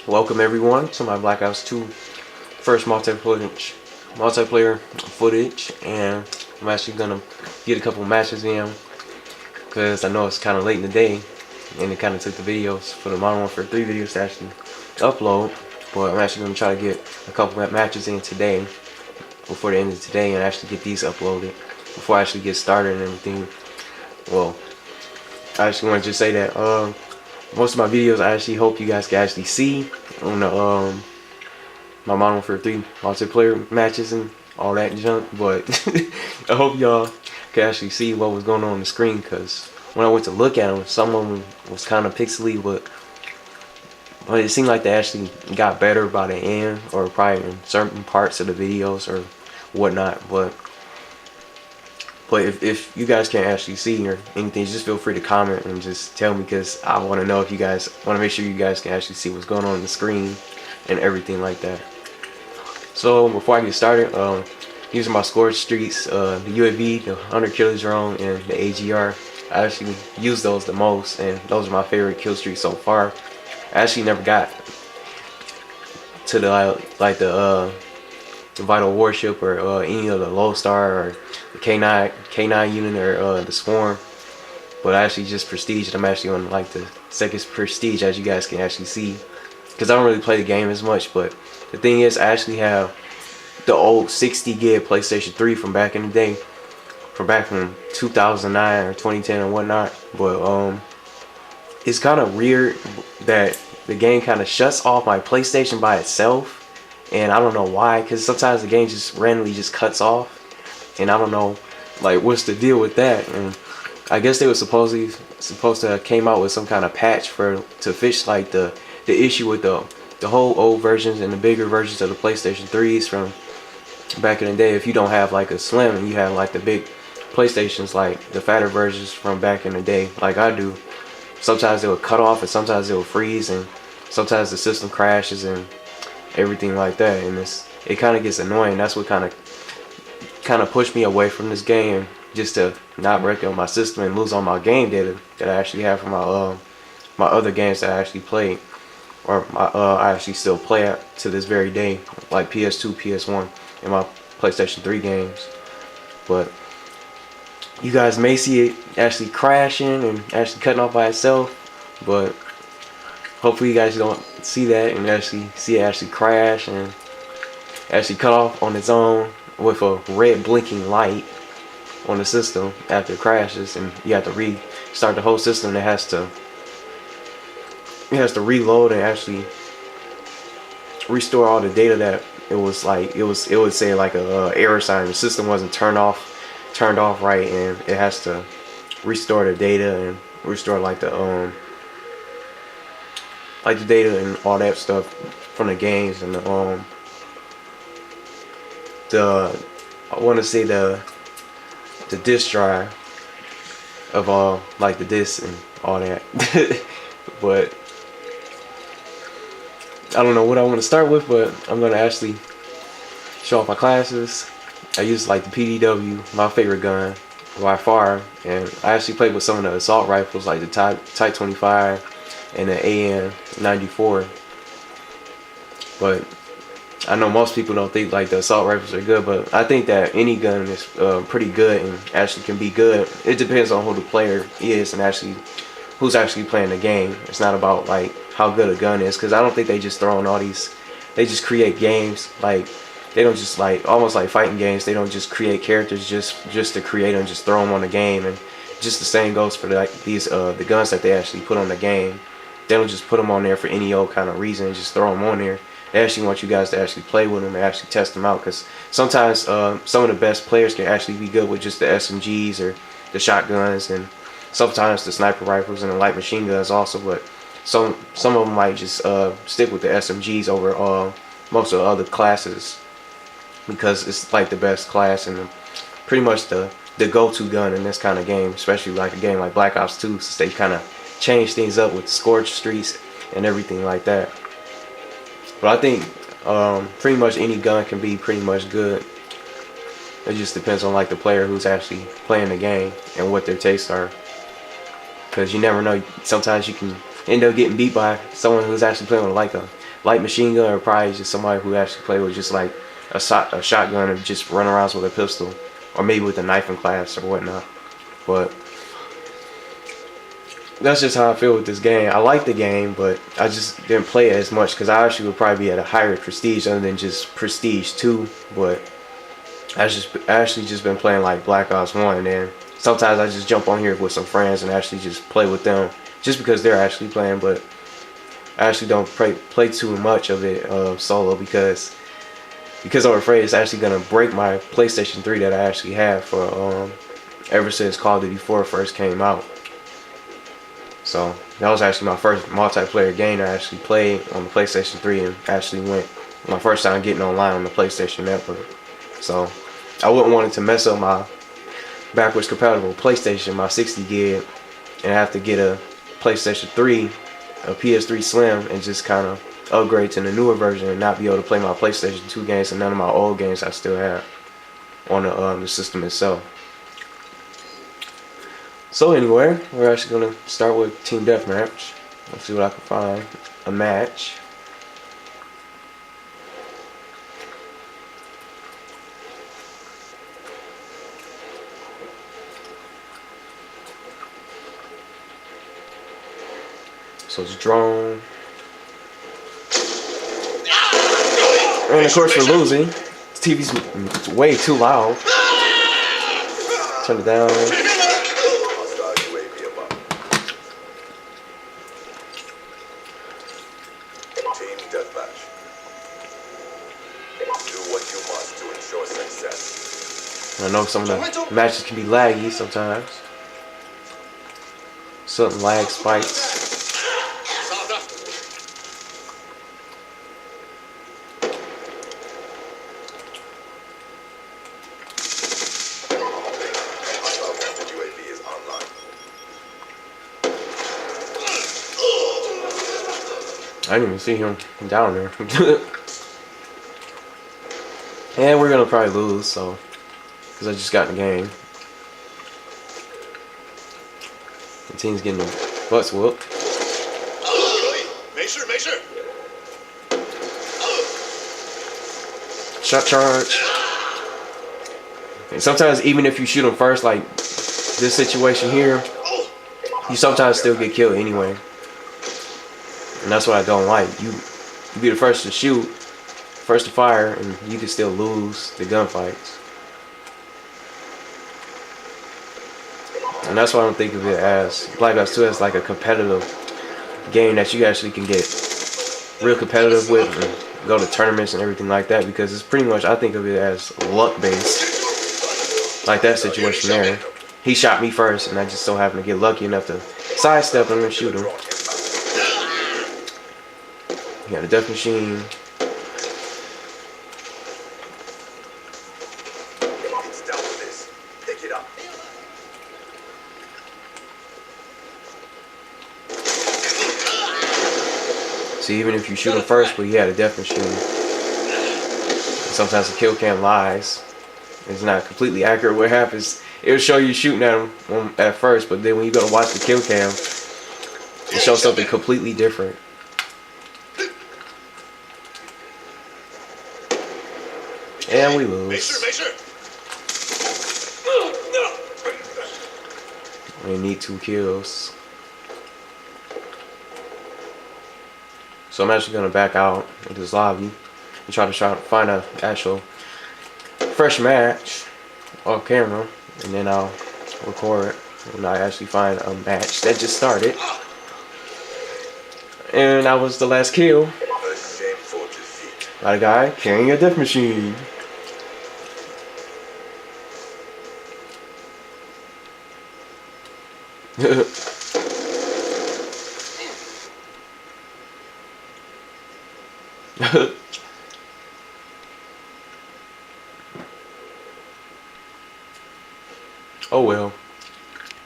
Welcome everyone to my Black Ops 2 first multiplayer footage, and I'm actually gonna get a couple matches in because I know it's kind of late in the day, and it kind of took the videos for the Modern Warfare 3 videos to actually upload. But I'm actually gonna try to get a couple matches in today before the end of today, and actually get these uploaded before I actually get started and everything. Well, I actually want to just say that most of my videos I actually hope you guys can actually see on the my Modern Warfare 3 multiplayer matches and all that junk, but I hope y'all can actually see what was going on the screen, because when I went to look at them, some of them was kind of pixely, but it seemed like they actually got better by the end, or probably in certain parts of the videos or whatnot. But if you guys can't actually see or anything, just feel free to comment and just tell me, because I want to know if you guys want to make sure you guys can actually see what's going on the screen and everything like that. So before I get started, using my score streaks, the UAV, the 100 kill drone, and the AGR, I actually use those the most, and those are my favorite kill streaks so far. I actually never got to the the Vital Warship or any of the Lodestar or the K9 unit or the Swarm, but I actually just Prestige. I'm actually on like the second Prestige, as you guys can actually see, because I don't really play the game as much. But the thing is, I actually have the old 60 gig PlayStation 3 from back in the day, from back from 2009 or 2010 and whatnot. But it's kind of weird that the game kind of shuts off my PlayStation by itself, and I don't know why, because sometimes the game just randomly just cuts off, and I don't know like what's the deal with that. And I guess they were supposed to have came out with some kind of patch to fix like the issue with the whole old versions and the bigger versions of the PlayStation 3s from back in the day. If you don't have like a Slim and you have like the big PlayStations, like the fatter versions from back in the day, like I do, sometimes they would cut off, and sometimes they would freeze, and sometimes the system crashes and everything like that, and it kind of gets annoying. That's what kind of pushed me away from this game, just to not wreck on my system and lose all my game data that I actually have from my other games that I actually played, or I actually still play to this very day, like PS2, PS1, and my PlayStation 3 games. But you guys may see it actually crashing and actually cutting off by itself, but hopefully you guys don't see that and actually see it actually crash and actually cut off on its own with a red blinking light on the system after it crashes, and you have to restart the whole system. It has to reload and actually restore all the data that it was like it would say like a error sign. The system wasn't turned off right, and it has to restore the data and restore like the data and all that stuff from the games, and I want to say the disk drive of all like the discs and all that. But I don't know what I want to start with, but I'm gonna actually show off my classes. I use like the PDW, my favorite gun by far, and I actually played with some of the assault rifles like the Type 25 and the AN-94. But I know most people don't think like the assault rifles are good, but I think that any gun is pretty good and actually can be good. It depends on who the player is and actually who's actually playing the game. It's not about like how good a gun is, because I don't think they just throw in all these, they just create games. Like they don't just like, almost like fighting games, they don't just create characters just to create them, just throw them on the game. And just the same goes for like these the guns that they actually put on the game. They don't just put them on there for any old kind of reason and just throw them on there. They actually want you guys to actually play with them and actually test them out, because sometimes some of the best players can actually be good with just the SMGs or the shotguns, and sometimes the sniper rifles and the light machine guns also. But some of them might just stick with the SMGs over most of the other classes, because it's like the best class and pretty much the go-to gun in this kind of game, especially like a game like Black Ops 2, since they kind of change things up with the scorched streets and everything like that. But I think pretty much any gun can be pretty much good. It just depends on like the player who's actually playing the game and what their tastes are. Because you never know, sometimes you can end up getting beat by someone who's actually playing with like a light machine gun, or probably just somebody who actually play with just like a shotgun and just run around with a pistol, or maybe with a knife in class or whatnot. But that's just how I feel with this game. I like the game, but I just didn't play it as much because I actually would probably be at a higher prestige other than just prestige 2. But I actually just been playing like Black Ops 1, and then sometimes I just jump on here with some friends and actually just play with them just because they're actually playing. But I actually don't play too much of it solo because I'm afraid it's actually gonna break my PlayStation 3 that I actually had for ever since Call of Duty 4 first came out. So that was actually my first multiplayer game I actually played on the PlayStation 3, and actually went my first time getting online on the PlayStation Network. So I wouldn't want it to mess up my backwards compatible PlayStation, my 60 gig, and have to get a PlayStation 3, a PS3 Slim, and just kind of upgrade to the newer version and not be able to play my PlayStation 2 games and none of my old games I still have on the system itself. So anyway, we're actually gonna start with team deathmatch. Let's see what I can find. A match. So it's drone. And of course we're losing. This TV's way too loud. Turn it down. I know some of the matches can be laggy sometimes. Certain lag spikes. I didn't even see him down there. And we're gonna probably lose, so because I just got in the game. The team's getting their butts whooped. Make sure. Shot charge. And sometimes even if you shoot them first, like this situation here, you sometimes still get killed anyway. And that's what I don't like. You be the first to shoot, first to fire, and you can still lose the gunfights. And that's why I don't think of it as Black Ops 2 as like a competitive game that you actually can get real competitive with and go to tournaments and everything like that, because it's pretty much, I think of it as luck based. Like that situation there. He shot me first and I just so happened to get lucky enough to sidestep him and shoot him. You got a death machine. So even if you shoot him first, but he had a death machine, sometimes the kill cam lies. It's not completely accurate. What happens, it'll show you shooting at him at first, but then when you go to watch the kill cam, it shows something completely different. And we lose. Make sure. We need 2 kills. So I'm actually gonna back out of this lobby and try to find an actual fresh match off camera, and then I'll record when I actually find a match that just started. And that was the last kill by a guy carrying a death machine. Oh well.